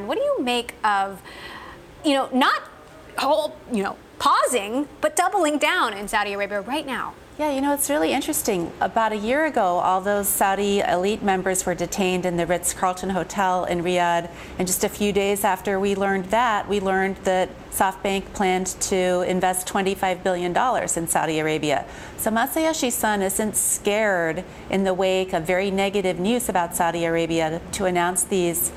What do you make of, not pausing, but doubling down in Saudi Arabia right now? Yeah, it's really interesting. About a year ago, all those Saudi elite members were detained in the Ritz-Carlton Hotel in Riyadh. And just a few days after we learned that SoftBank planned to invest $25 billion in Saudi Arabia. So Masayoshi Son isn't scared in the wake of very negative news about Saudi Arabia to announce these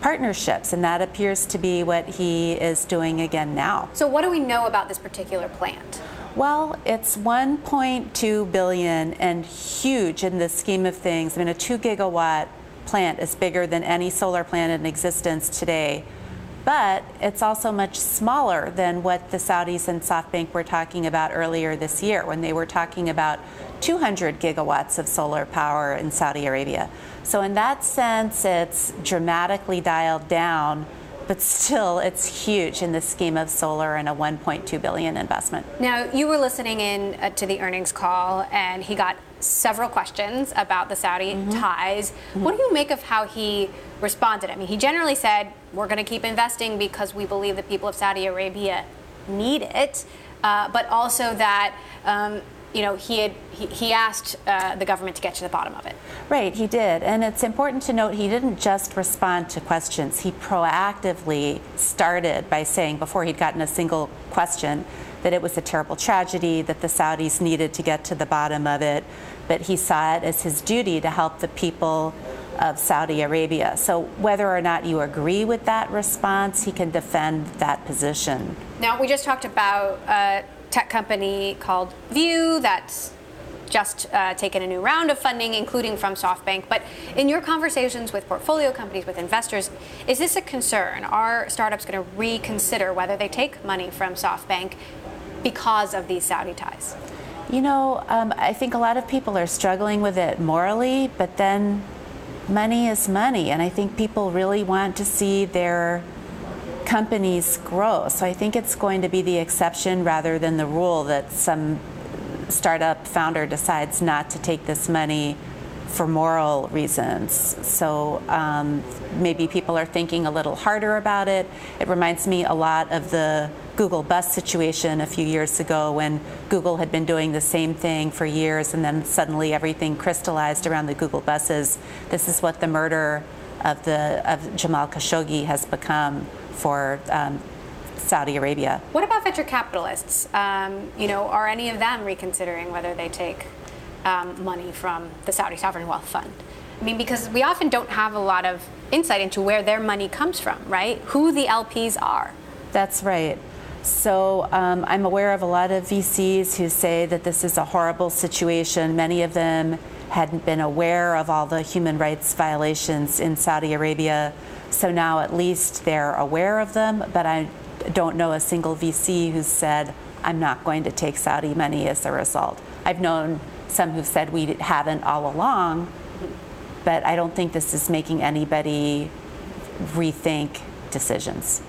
partnerships, and that appears to be what he is doing again now. So what do we know about this particular plant? Well, it's $1.2 billion and huge in the scheme of things. I mean, a 2 gigawatt plant is bigger than any solar plant in existence today. But it's also much smaller than what the Saudis and SoftBank were talking about earlier this year, when they were talking about 200 gigawatts of solar power in Saudi Arabia. So in that sense, it's dramatically dialed down, but still it's huge in the scheme of solar and a $1.2 billion investment. Now, you were listening in to the earnings call, and he got several questions about the Saudi ties. What do you make of how he responded? I mean, he generally said, we're going to keep investing because we believe the people of Saudi Arabia need it, but also that he asked the government to get to the bottom of it. Right, he did. And it's important to note he didn't just respond to questions. He proactively started by saying, before he'd gotten a single question, that it was a terrible tragedy, that the Saudis needed to get to the bottom of it, but he saw it as his duty to help the people of Saudi Arabia. So whether or not you agree with that response, he can defend that position. Now, we just talked about a tech company called View that's just taken a new round of funding, including from SoftBank. But in your conversations with portfolio companies, with investors, is this a concern? Are startups going to reconsider whether they take money from SoftBank because of these Saudi ties? I think a lot of people are struggling with it morally, but then money is money, and I think people really want to see their companies grow. So I think it's going to be the exception rather than the rule that some startup founder decides not to take this money for moral reasons. So maybe people are thinking a little harder about it. It reminds me a lot of the Google bus situation a few years ago, when Google had been doing the same thing for years, and then suddenly everything crystallized around the Google buses. This is what the murder of Jamal Khashoggi has become for Saudi Arabia. What about venture capitalists? Are any of them reconsidering whether they take money from the Saudi Sovereign Wealth Fund? I mean, because we often don't have a lot of insight into where their money comes from, right? Who the LPs are. That's right. So I'm aware of a lot of VCs who say that this is a horrible situation. Many of them hadn't been aware of all the human rights violations in Saudi Arabia. So now at least they're aware of them, but I don't know a single VC who's said, I'm not going to take Saudi money as a result. I've known some who've said we haven't all along, but I don't think this is making anybody rethink decisions.